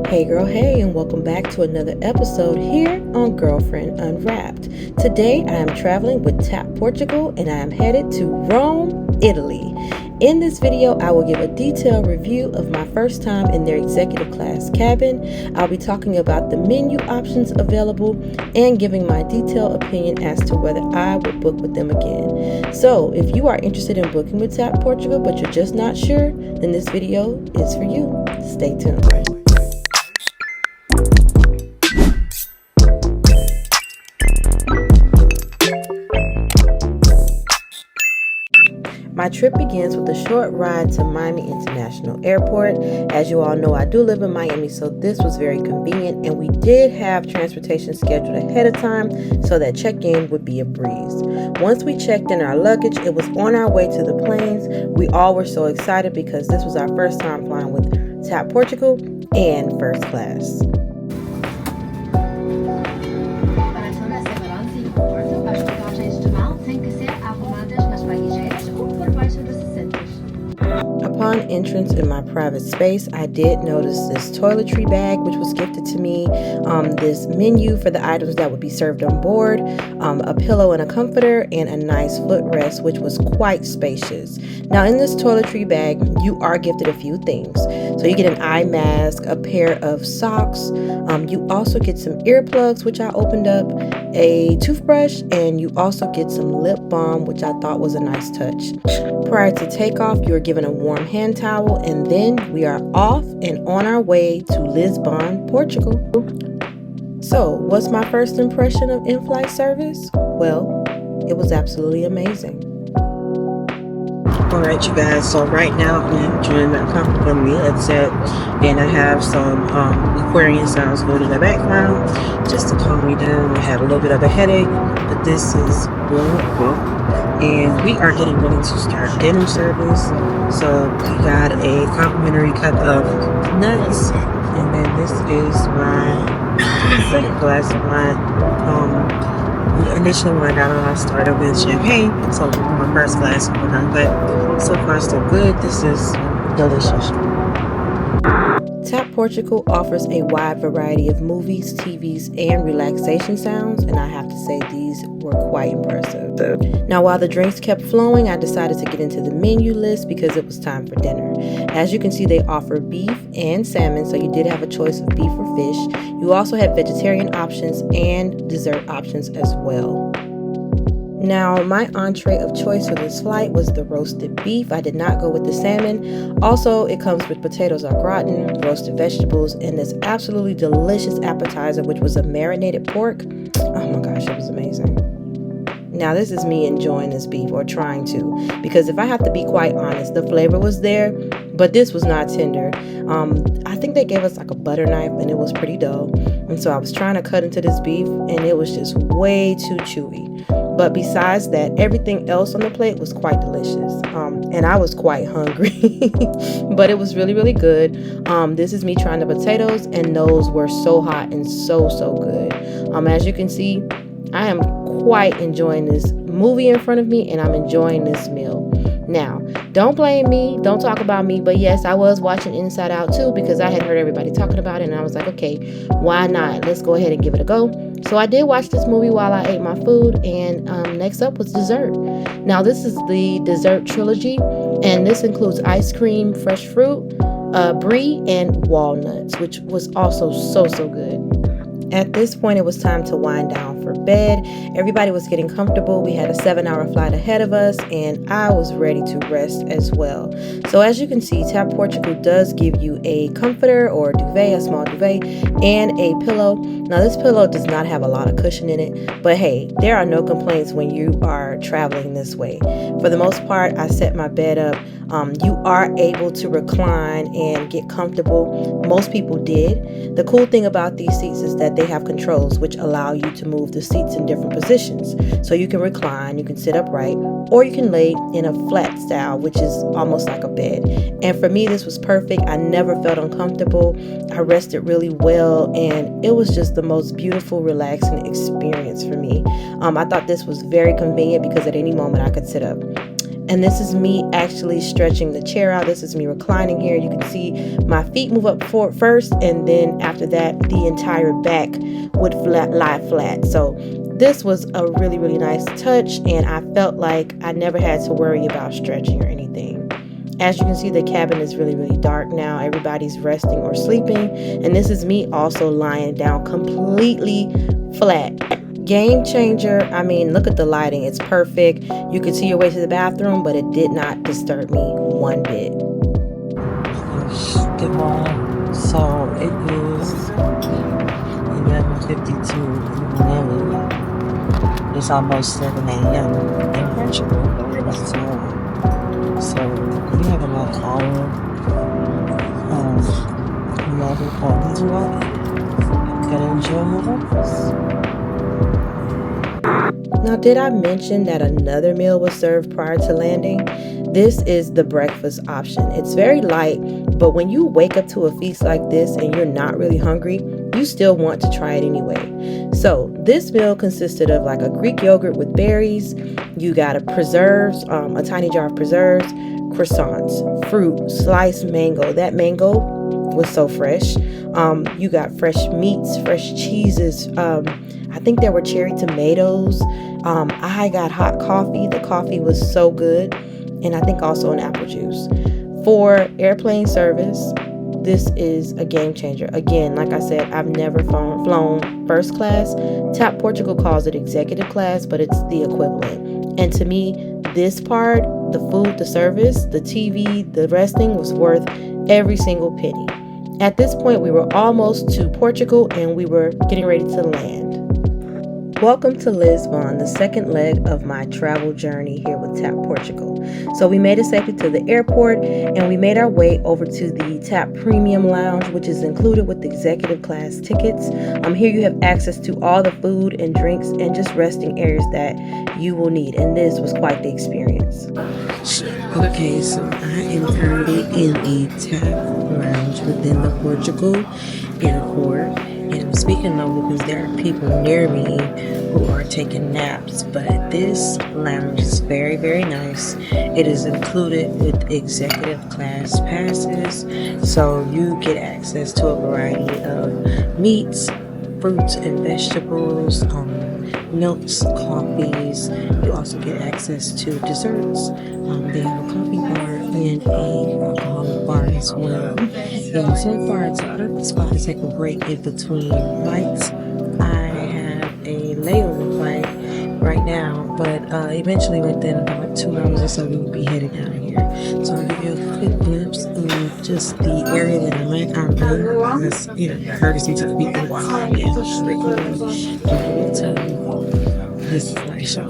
Hey girl, hey, and welcome back to another episode here on Girlfriend Unwrapped. Today I am traveling with TAP Portugal and I am headed to Rome, Italy. In this video, I will give a detailed review of my first time in their executive class cabin. I'll be talking about the menu options available and giving my detailed opinion as to whether I would book with them again. So if you are interested in booking with TAP Portugal but you're just not sure, then this video is for you. Stay tuned. My trip begins with a short ride to Miami International Airport. As you all know, I do live in Miami, so this was very convenient, and we did have transportation scheduled ahead of time so that check-in would be a breeze. Once we checked in our luggage, it was on our way to the planes. We all were so excited because this was our first time flying with TAP Portugal and first class. Upon entrance in my private space, I did notice this toiletry bag, which was gifted to me, this menu for the items that would be served on board, a pillow and a comforter, and a nice footrest, which was quite spacious. Now, in this toiletry bag, you are gifted a few things. So you get an eye mask, a pair of socks. You also get some earplugs, which I opened up, a toothbrush, and you also get some lip balm, which I thought was a nice touch. Prior to takeoff, you are given a warm hand towel, and then we are off and on our way to Lisbon, Portugal. So, what's my first impression of in-flight service? Well, it was absolutely amazing. Alright you guys, so right now I'm enjoying my comfortable meal set, and I have some aquarium sounds going in the background just to calm me down. I had a little bit of a headache, but this is wonderful. And we are getting ready to start dinner service. So we got a complimentary cup of nuts, and then this is my second glass of wine. Initially when I got on, I started with champagne, so my first glass of wine, but so far so good. This is delicious. TAP Portugal offers a wide variety of movies, TVs, and relaxation sounds, and I have to say these were quite impressive. Now, while the drinks kept flowing, I decided to get into the menu list because it was time for dinner. As you can see, they offer beef and salmon, so you did have a choice of beef or fish. You also had vegetarian options and dessert options as well. Now, my entree of choice for this flight was the roasted beef. I did not go with the salmon. Also, it comes with potatoes au gratin, roasted vegetables, and this absolutely delicious appetizer, which was a marinated pork. Oh my gosh, it was amazing. Now, this is me enjoying this beef, or trying to, because if I have to be quite honest, the flavor was there, but this was not tender. I think they gave us like a butter knife, and it was pretty dull. And so I was trying to cut into this beef, and it was just way too chewy. But besides that, everything else on the plate was quite delicious. And I was quite hungry, but it was really, really good. This is me trying the potatoes, and those were so hot and so good. As you can see, I am quite enjoying this movie in front of me, and I'm enjoying this meal. Now, don't blame me, don't talk about me, but yes, I was watching Inside Out too because I had heard everybody talking about it, and I was like, okay, why not? Let's go ahead and give it a go. So I did watch this movie while I ate my food, and next up was dessert. Now, this is the dessert trilogy, and this includes ice cream, fresh fruit, brie, and walnuts, which was also so good. At this point, it was time to wind down for bed. Everybody was getting comfortable. We had a 7-hour flight ahead of us, and I was ready to rest as well. So as you can see, TAP Portugal does give you a comforter or duvet, a small duvet, and a pillow. Now, this pillow does not have a lot of cushion in it, but hey, there are no complaints when you are traveling this way. For the most part, I set my bed up. You are able to recline and get comfortable. Most people did. The cool thing about these seats is that they have controls which allow you to move the seats in different positions. So you can recline, you can sit upright, or you can lay in a flat style, which is almost like a bed. And for me, this was perfect. I never felt uncomfortable. I rested really well, and it was just the most beautiful, relaxing experience for me. I thought this was very convenient because at any moment I could sit up. And this is me actually stretching the chair out. This is me reclining here. You can see my feet move up forward first, and then after that, the entire back would lie flat. So this was a really, really nice touch, and I felt like I never had to worry about stretching or anything. As you can see, the cabin is really, really dark now. Everybody's resting or sleeping, and this is me also lying down completely flat. Game changer. I mean, look at the lighting. It's perfect. You could see your way to the bathroom, but it did not disturb me one bit. Good morning. So it is 11:52 in the morning. It's almost 7 a.m. in Portugal. So we have a lot of hour. Level on this one. Gonna enjoy your breakfast. Now, did I mention that another meal was served prior to landing? This is the breakfast option. It's very light, but when you wake up to a feast like this and you're not really hungry, you still want to try it anyway. So this meal consisted of like a Greek yogurt with berries. You got a tiny jar of preserves, croissants, fruit, sliced mango. That mango was so fresh. You got fresh meats, fresh cheeses. I think there were cherry tomatoes. I got hot coffee. The coffee was so good. And I think also an apple juice. For airplane service, this is a game changer. Again, like I said, I've never flown first class. TAP Portugal calls it executive class, but it's the equivalent. And to me, this part, the food, the service, the TV, the resting was worth every single penny. At this point, we were almost to Portugal and we were getting ready to land. Welcome to Lisbon, the second leg of my travel journey here with TAP Portugal. So we made it safely to the airport and we made our way over to the TAP Premium Lounge, which is included with the executive class tickets. Here you have access to all the food and drinks and just resting areas that you will need. And this was quite the experience. Okay, so I am currently in the TAP Lounge within the Portugal airport. And I'm speaking low because there are people near me who are taking naps, but this lounge is very, very nice. It is included with executive class passes, so you get access to a variety of meats, fruits and vegetables, milks, coffees. You also get access to desserts. They have a coffee bar and a alcoholic bar as well. And so far, it's a perfect spot to take a break in between flights. I have a layover flight right now, but eventually within about 2 hours or so, we will be heading out of here. So I'll give you a quick glimpse of just the area that I'm in. Because, courtesy to the people while this is my show.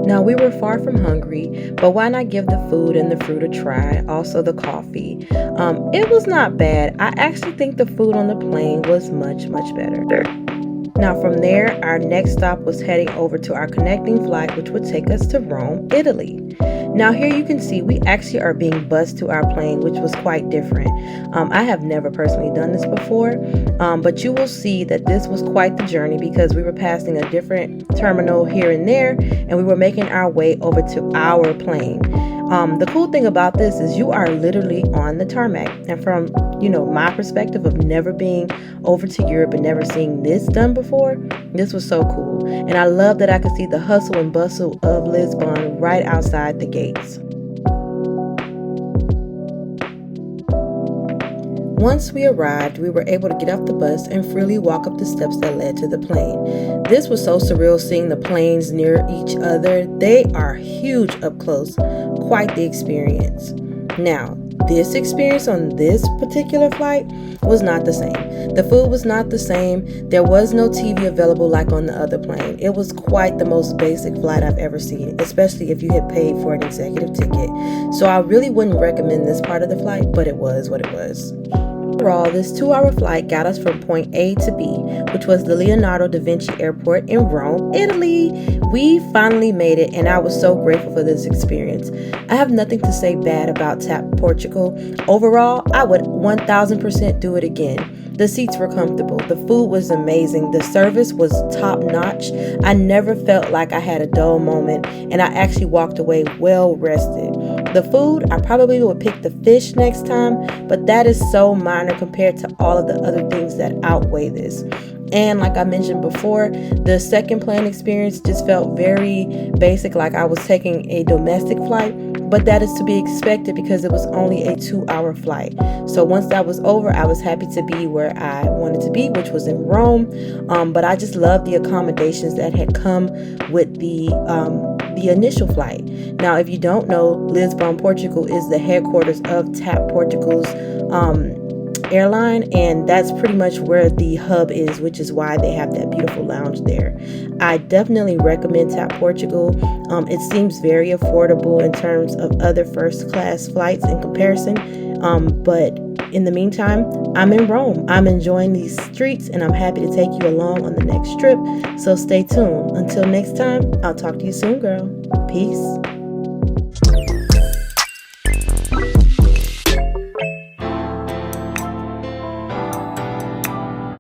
Now, we were far from hungry, but why not give the food and the fruit a try? Also the coffee. It was not bad. I actually think the food on the plane was much, much better. Now from there, our next stop was heading over to our connecting flight, which would take us to Rome, Italy. Now here you can see we actually are being bused to our plane, which was quite different. I have never personally done this before, but you will see that this was quite the journey because we were passing a different terminal here and there, and we were making our way over to our plane. The cool thing about this is you are literally on the tarmac. And from, my perspective of never being over to Europe and never seeing this done before, this was so cool. And I love that I could see the hustle and bustle of Lisbon right outside the gates. Once we arrived, we were able to get off the bus and freely walk up the steps that led to the plane. This was so surreal seeing the planes near each other. They are huge up close. Quite the experience. Now, this experience on this particular flight was not the same. The food was not the same. There was no TV available like on the other plane. It was quite the most basic flight I've ever seen, especially if you had paid for an executive ticket. So I really wouldn't recommend this part of the flight, but it was what it was. Overall, this 2-hour flight got us from point A to B, which was the Leonardo da Vinci Airport in Rome, Italy. We finally made it, and I was so grateful for this experience. I have nothing to say bad about TAP Portugal. Overall, I would 1000% do it again. The seats were comfortable, the food was amazing, the service was top notch. I never felt like I had a dull moment, and I actually walked away well rested. The food, I probably would pick the fish next time, but that is so minor compared to all of the other things that outweigh this. And like I mentioned before, the second plane experience just felt very basic, like I was taking a domestic flight, but that is to be expected because it was only a 2-hour flight. So once that was over, I was happy to be where I wanted to be, which was in Rome. But I just loved the accommodations that had come with the initial flight. Now, if you don't know, Lisbon, Portugal is the headquarters of TAP Portugal's airline, and that's pretty much where the hub is, which is why they have that beautiful lounge there. I definitely recommend TAP Portugal. It seems very affordable in terms of other first class flights in comparison, but in the meantime, I'm in Rome. I'm enjoying these streets, and I'm happy to take you along on the next trip, so stay tuned. Until next time, I'll talk to you soon, girl. Peace.